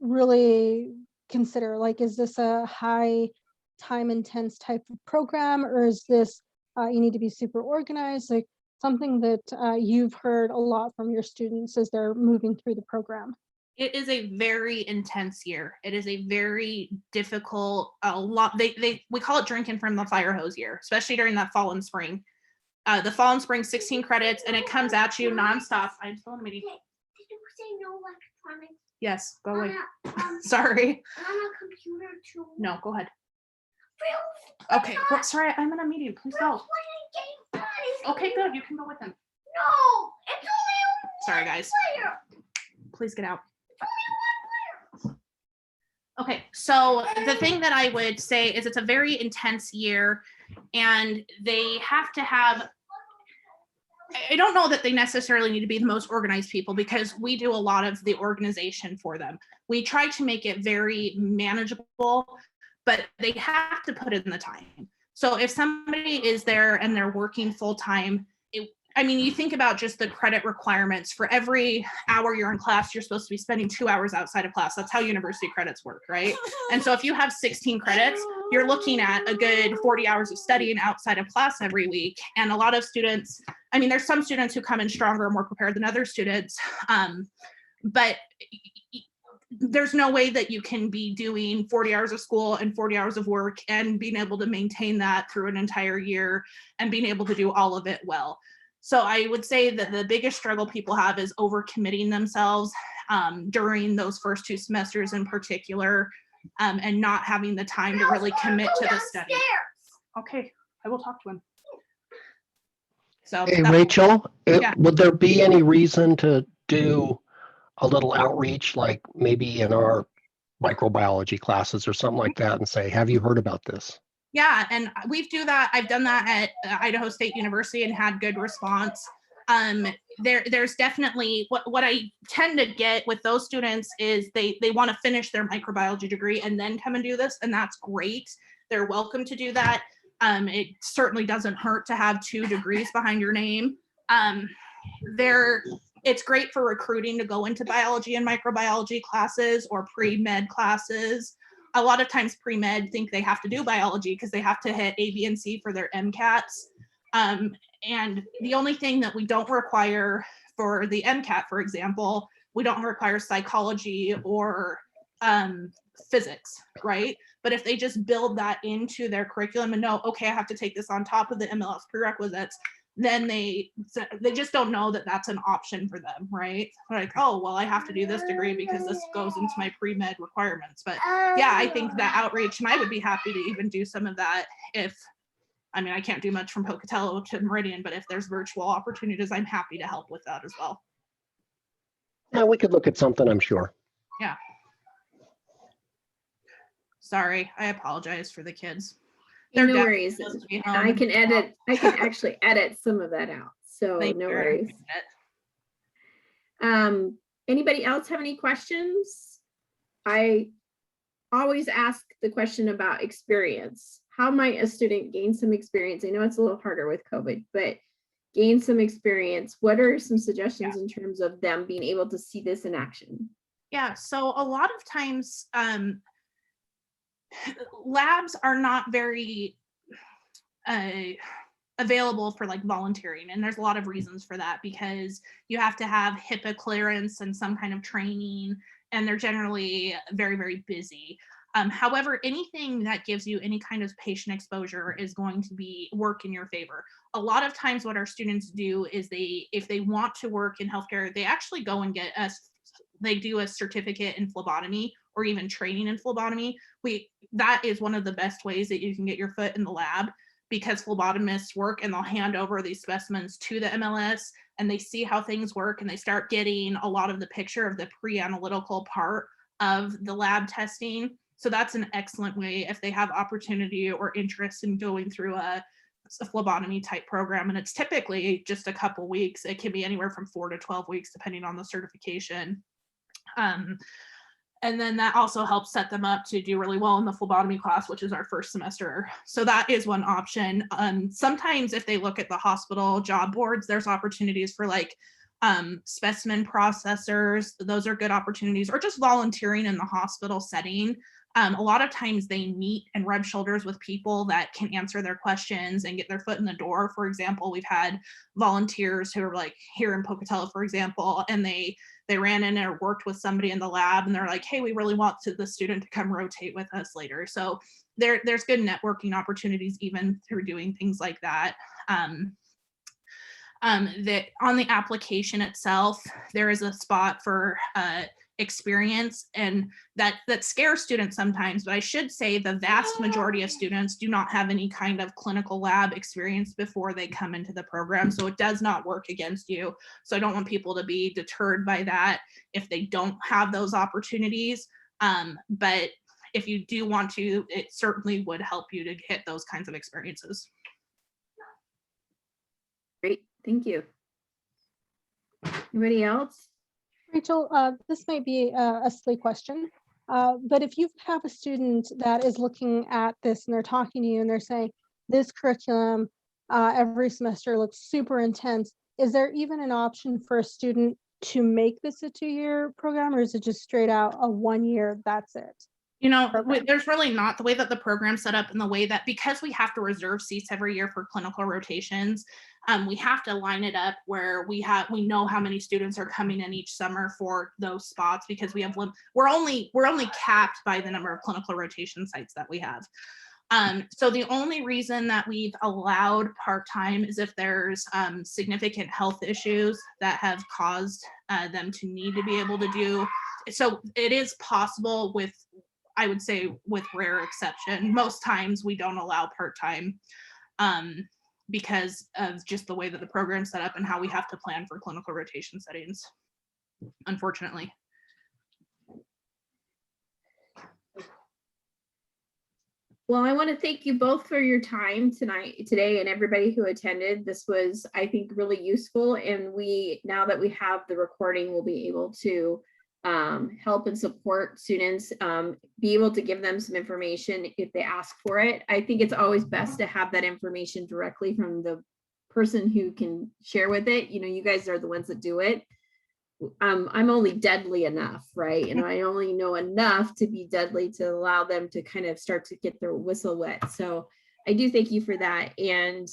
Speaker 5: really consider? Like, is this a high time intense type of program, or is this you need to be super organized? Like something that you've heard a lot from your students as they're moving through the program?
Speaker 2: It is a very intense year. It is a very difficult, we call it drinking from the fire hose year, especially during that fall and spring. The fall and spring, 16 credits, and it comes at you nonstop. I'm still in a meeting.
Speaker 6: Did you say no electronics?
Speaker 2: Yes, go away. Sorry.
Speaker 6: On a computer too.
Speaker 2: No, go ahead.
Speaker 6: Real?
Speaker 2: Okay, well, sorry, I'm in a meeting. Please go. Okay, good. You can go with them.
Speaker 6: No, it's only
Speaker 2: Sorry, guys.
Speaker 6: player.
Speaker 2: Please get out. Okay, so the thing that I would say is it's a very intense year, and they have to have, I don't know that they necessarily need to be the most organized people, because we do a lot of the organization for them. We try to make it very manageable, but they have to put in the time. So if somebody is there and they're working full time, you think about just the credit requirements. For every hour you're in class, you're supposed to be spending 2 hours outside of class. That's how university credits work, right? And so if you have 16 credits, you're looking at a good 40 hours of studying outside of class every week. And a lot of students, there's some students who come in stronger, more prepared than other students, but there's no way that you can be doing 40 hours of school and 40 hours of work and being able to maintain that through an entire year and being able to do all of it well. So I would say that the biggest struggle people have is overcommitting themselves during those first 2 semesters in particular, and not having the time to really commit to the study. Okay, I will talk to him. So,
Speaker 4: hey, Rachel,
Speaker 2: yeah.
Speaker 4: would there be any reason to do a little outreach, like maybe in our microbiology classes or something like that, and say, have you heard about this?
Speaker 2: Yeah, and we do that. I've done that at Idaho State University and had good response. There's definitely what I tend to get with those students is they want to finish their microbiology degree and then come and do this, and that's great. They're welcome to do that. It certainly doesn't hurt to have 2 degrees behind your name. It's great for recruiting to go into biology and microbiology classes or pre-med classes. A lot of times pre-med think they have to do biology because they have to hit A, B, and C for their MCATs. And the only thing that we don't require for the MCAT, for example, we don't require psychology or physics, right? But if they just build that into their curriculum and know, okay, I have to take this on top of the MLS prerequisites, then they just don't know that that's an option for them, right? Like, oh, well, I have to do this degree because this goes into my pre-med requirements. But yeah, I think that outreach, and I would be happy to even do some of that if, I mean, I can't do much from Pocatello to Meridian, but if there's virtual opportunities, I'm happy to help with that as well.
Speaker 4: Yeah, we could look at something, I'm sure.
Speaker 2: Yeah. Sorry, I apologize for the kids.
Speaker 1: No worries.
Speaker 2: supposed to be
Speaker 1: I
Speaker 2: home.
Speaker 1: can actually edit some of that out. So
Speaker 2: Thank
Speaker 1: no
Speaker 2: you.
Speaker 1: worries. Anybody else have any questions? I always ask the question about experience. How might a student gain some experience? I know it's a little harder with COVID, but gain some experience. What are some suggestions in terms of them being able to see this in action?
Speaker 2: Yeah, so a lot of times labs are not very available for like volunteering, and there's a lot of reasons for that because you have to have HIPAA clearance and some kind of training, and they're generally very, very busy. However, anything that gives you any kind of patient exposure is going to work in your favor. A lot of times what our students do is if they want to work in healthcare, they actually go and they do a certificate in phlebotomy or even training in phlebotomy. That is one of the best ways that you can get your foot in the lab, because phlebotomists work and they'll hand over these specimens to the MLS and they see how things work and they start getting a lot of the picture of the pre-analytical part of the lab testing. So that's an excellent way if they have opportunity or interest in going through a phlebotomy type program. And it's typically just a couple weeks. It can be anywhere from 4 to 12 weeks, depending on the certification. And then that also helps set them up to do really well in the phlebotomy class, which is our first semester. So that is one option. Sometimes if they look at the hospital job boards, there's opportunities for like specimen processors. Those are good opportunities, or just volunteering in the hospital setting. A lot of times they meet and rub shoulders with people that can answer their questions and get their foot in the door. For example, we've had volunteers who are like here in Pocatello, for example, and they ran in and worked with somebody in the lab and they're like, hey, we really want the student to come rotate with us later. So there's good networking opportunities even through doing things like that. That on the application itself, there is a spot for experience, and that scares students sometimes, but I should say the vast majority of students do not have any kind of clinical lab experience before they come into the program, so it does not work against you. So I don't want people to be deterred by that if they don't have those opportunities, but if you do want to, it certainly would help you to hit those kinds of experiences.
Speaker 1: Great, thank you. Anybody else?
Speaker 5: Rachel, this might be a silly question, but if you have a student that is looking at this and they're talking to you and they're saying, this curriculum every semester looks super intense, is there even an option for a student to make this a 2-year program, or is it just straight out a 1-year, that's it?
Speaker 2: You know, there's really not. The way that the program's set up and the way that, because we have to reserve seats every year for clinical rotations, we have to line it up where we know how many students are coming in each summer for those spots, because we're only capped by the number of clinical rotation sites that we have. So the only reason that we've allowed part-time is if there's significant health issues that have caused them to need to be able to do. So it is possible with, I would say with rare exception, most times we don't allow part-time because of just the way that the program's set up and how we have to plan for clinical rotation settings. unfortunately.
Speaker 1: Well, I want to thank you both for your time today, and everybody who attended. This was, I think, really useful. And now that we have the recording, we'll be able to help and support students, be able to give them some information if they ask for it. I think it's always best to have that information directly from the person who can share with it. You know, you guys are the ones that do it. I'm only deadly enough, right? And I only know enough to be deadly to allow them to kind of start to get their whistle wet. So I do thank you for that. And